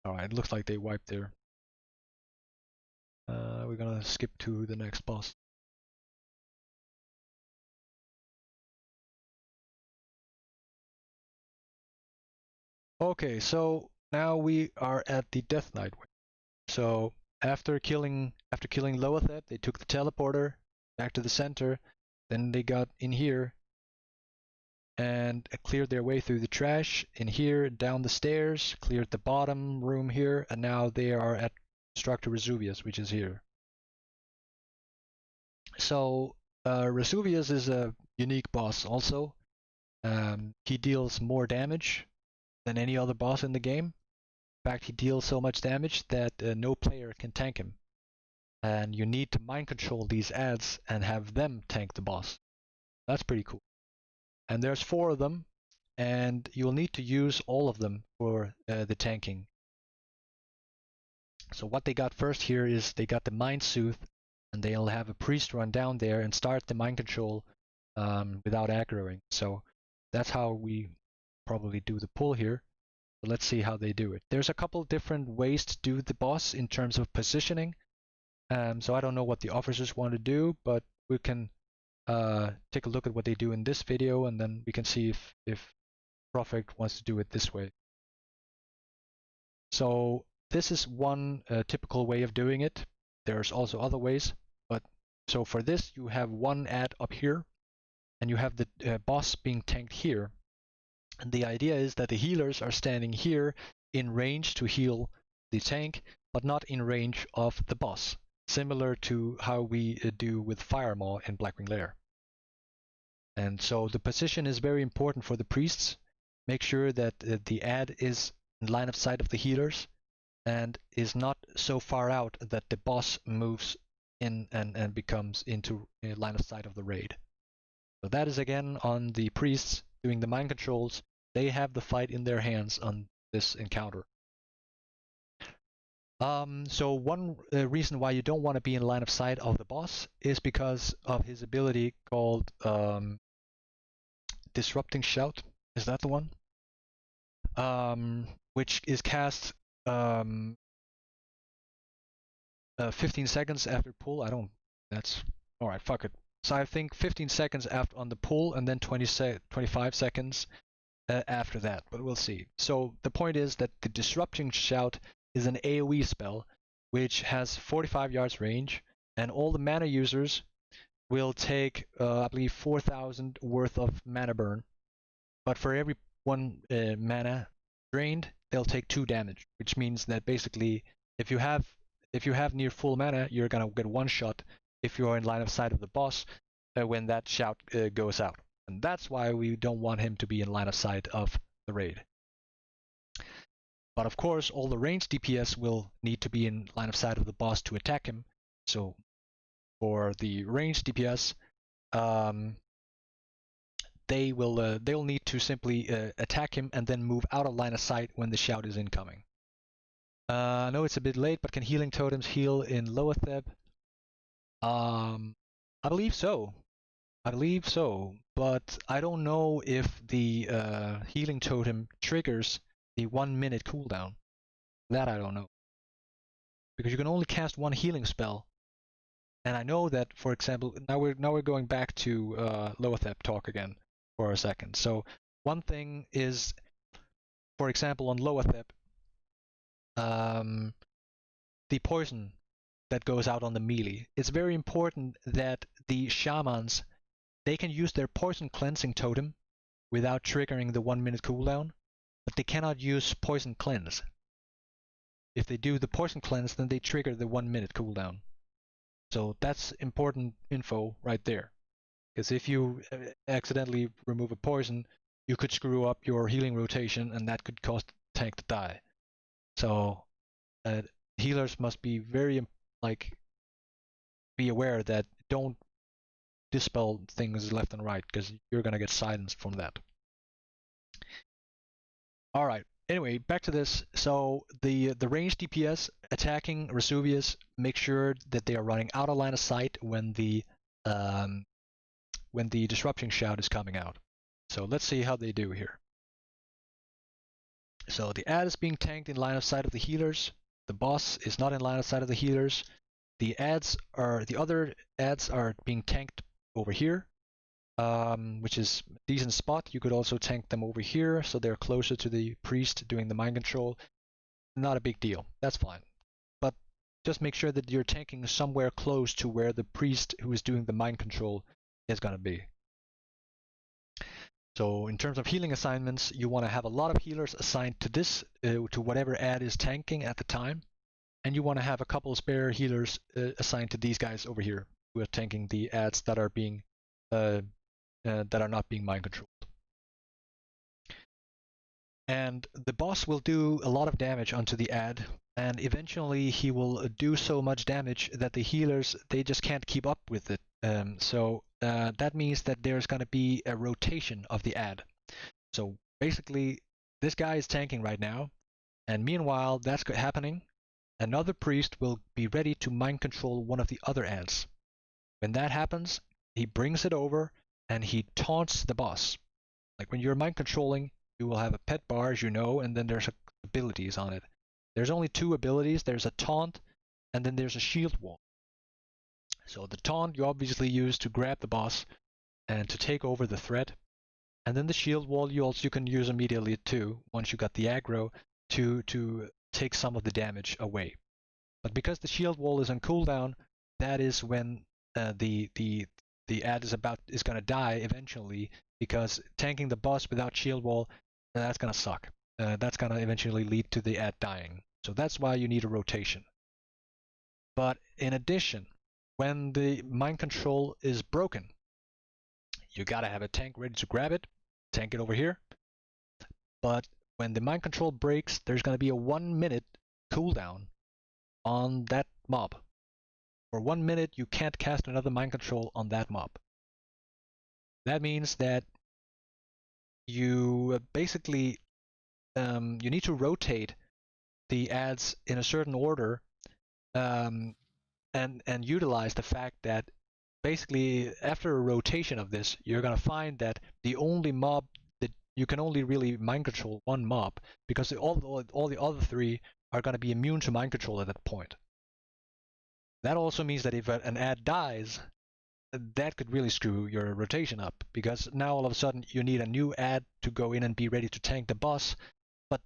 Alright, looks like they wiped there. We're gonna skip to the next boss. Okay, so now we are at the Death Knight. So after killing Loatheb, they took the teleporter back to the center. Then they got in here and cleared their way through the trash in here, down the stairs, cleared the bottom room here, and now they are at Instructor Razuvious, which is here. So Razuvious is a unique boss also. He deals more damage than any other boss in the game. In fact, he deals so much damage that no player can tank him. And you need to mind control these ads and have them tank the boss. That's pretty cool. And there's 4 of them, and you'll need to use all of them for the tanking. So what they got first here is they got the Mind Soothe, and they'll have a priest run down there and start the mind control without aggroing. So that's how we probably do the pull here. So let's see how they do it. There's a couple different ways to do the boss in terms of positioning. So I don't know what the officers want to do, but we can take a look at what they do in this video, and then we can see if Prophet wants to do it this way. So this is one typical way of doing it. There's also other ways, but so for this you have one ad up here, and you have the boss being tanked here. And the idea is that the healers are standing here in range to heal the tank, but not in range of the boss, similar to how we do with Firemaw in Blackwing Lair. And so the position is very important for the priests. Make sure that the ad is in line of sight of the healers and is not so far out that the boss moves in and becomes into a line of sight of the raid. So that is again on the priests doing the mind controls. They have the fight in their hands on this encounter. So one reason why you don't want to be in line of sight of the boss is because of his ability called Disrupting Shout. Is that the one? Which is cast 15 seconds after pull. That's alright, fuck it. So I think 15 seconds after on the pull, and then 25 seconds after that, but we'll see. So the point is that the Disrupting Shout is an AoE spell which has 45 yards range, and all the mana users will take, I believe, 4,000 worth of mana burn. But for every 1 mana drained, they'll take 2 damage, which means that basically, if you have near full mana, you're gonna get 1 shot if you're in line of sight of the boss when that shout goes out. And that's why we don't want him to be in line of sight of the raid. But of course, all the ranged DPS will need to be in line of sight of the boss to attack him. So for the ranged DPS, they'll need to simply attack him and then move out of line of sight when the shout is incoming. I know it's a bit late, but can healing totems heal in Loatheb? I believe so. But I don't know if the healing totem triggers the 1 minute cooldown. That I don't know. Because you can only cast 1 healing spell. And I know that, for example, now we're going back to Loatheb talk again for a second. So one thing is, for example, on Loatheb, the poison that goes out on the melee. It's very important that the shamans, they can use their poison cleansing totem without triggering the 1 minute cooldown, but they cannot use poison cleanse. If they do the poison cleanse, then they trigger the 1 minute cooldown. So that's important info right there. Because if you accidentally remove a poison, you could screw up your healing rotation, and that could cause the tank to die. So healers must be very be aware that don't dispel things left and right, because you're gonna get silenced from that. All right. Anyway, back to this. So the ranged DPS attacking Razuvious, make sure that they are running out of line of sight when the Disrupting Shout is coming out. So let's see how they do here. So the ad is being tanked in line of sight of the healers. The boss is not in line of sight of the healers. The other ads are being tanked over here, which is a decent spot. You could also tank them over here, so they're closer to the priest doing the mind control. Not a big deal. That's fine. But just make sure that you're tanking somewhere close to where the priest who is doing the mind control is going to be. So in terms of healing assignments, you want to have a lot of healers assigned to this, to whatever ad is tanking at the time. And you want to have a couple spare healers assigned to these guys over here who are tanking the ads that are being that are not being mind controlled. And the boss will do a lot of damage onto the ad, and eventually he will do so much damage that the healers, they just can't keep up with it. So that means that there's going to be a rotation of the ad. So basically, this guy is tanking right now, and meanwhile that's happening, another priest will be ready to mind control one of the other ads. When that happens, he brings it over and he taunts the boss. Like when you're mind controlling, you will have a pet bar, as you know, and then there's abilities on it. There's only two abilities. There's a taunt, and then there's a shield wall. So the taunt you obviously use to grab the boss and to take over the threat. And then the shield wall you can use immediately too, once you got the aggro, to take some of the damage away. But because the shield wall is on cooldown, that is when the ad is gonna die eventually, because tanking the boss without shield wall, that's gonna suck. That's gonna eventually lead to the ad dying. So that's why you need a rotation. But in addition, when the mind control is broken, you gotta have a tank ready to grab it, tank it over here. But when the mind control breaks, there's gonna be a 1 minute cooldown on that mob. For 1 minute, you can't cast another mind control on that mob. That means that you basically you need to rotate the ads in a certain order, and utilize the fact that basically after a rotation of this, you're gonna find that the only mob that you can only really mind control one mob, because all the other three are gonna be immune to mind control at that point. That also means that if an ad dies, that could really screw your rotation up, because now all of a sudden you need a new ad to go in and be ready to tank the boss, but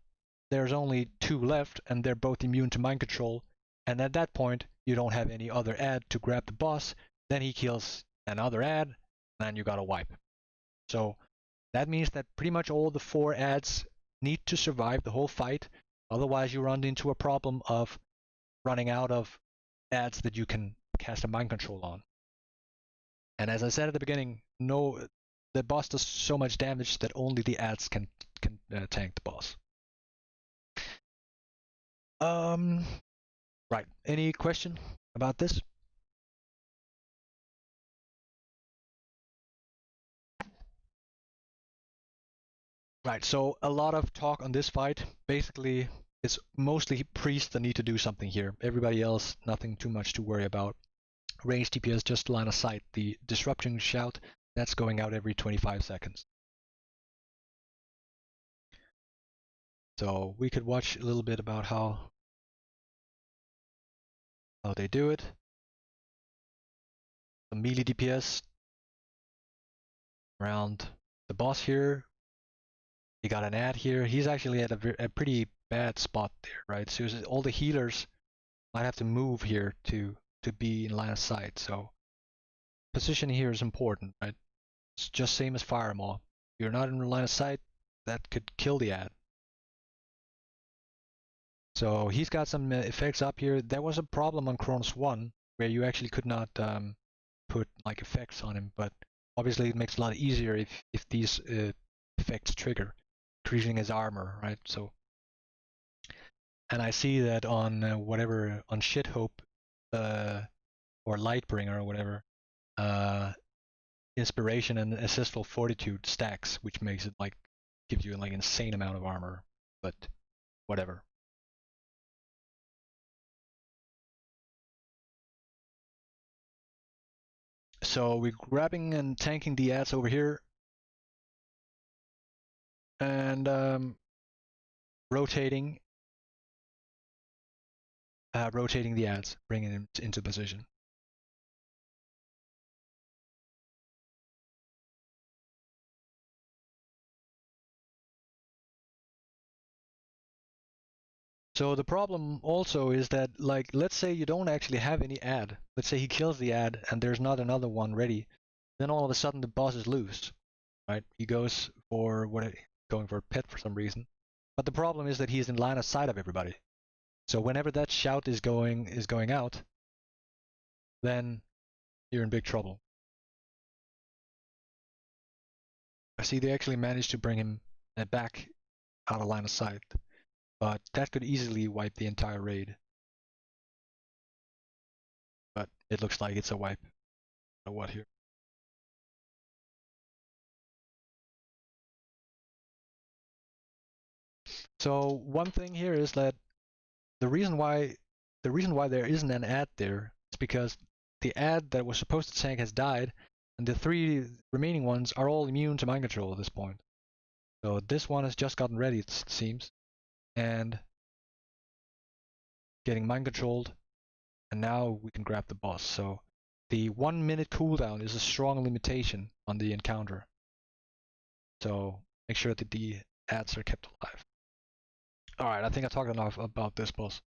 there's only two left and they're both immune to mind control, and at that point you don't have any other ad to grab the boss. Then he kills another ad and you gotta wipe. So that means that pretty much all the four ads need to survive the whole fight, otherwise you run into a problem of running out of ads that you can cast a mind control on. And as I said at the beginning, the boss does so much damage that only the ads can tank the boss. Right. Any question about this? Right. So a lot of talk on this fight. Basically, it's mostly priests that need to do something here. Everybody else, nothing too much to worry about. Range DPS, just line of sight. The disruption shout, that's going out every 25 seconds. So we could watch a little bit about how they do it. The melee DPS around the boss here. You got an ad here. He's actually at a pretty bad spot there, right? So all the healers might have to move here to be in line of sight. So position here is important, right? It's just same as Firemaw. If you're not in line of sight, that could kill the ad. So he's got some effects up here. There was a problem on Kronos 1 where you actually could not put like effects on him, but obviously it makes it a lot easier if these effects trigger, increasing his armor, right? So, and I see that on whatever, on Shithope or Lightbringer or whatever, inspiration and ancestral fortitude stacks, which makes it like gives you like insane amount of armor, but whatever. So we're grabbing and tanking the ads over here, and rotating the ads, bringing them into position. So the problem also is that, like, let's say you don't actually have any ad. Let's say he kills the ad and there's not another one ready. Then all of a sudden the boss is loose, right? He goes for going for a pet for some reason. But the problem is that he's in line of sight of everybody. So whenever that shout is going out, then you're in big trouble. I see they actually managed to bring him back out of line of sight, but that could easily wipe the entire raid. But it looks like it's a wipe. So what here? So one thing here is that the reason why there isn't an ad there is because the ad that was supposed to tank has died, and the 3 remaining ones are all immune to mind control at this point. So this one has just gotten ready, it seems, and getting mind controlled, and now we can grab the boss. So the 1 minute cooldown is a strong limitation on the encounter. So make sure that the ads are kept alive. Alright, I think I talked enough about this boss.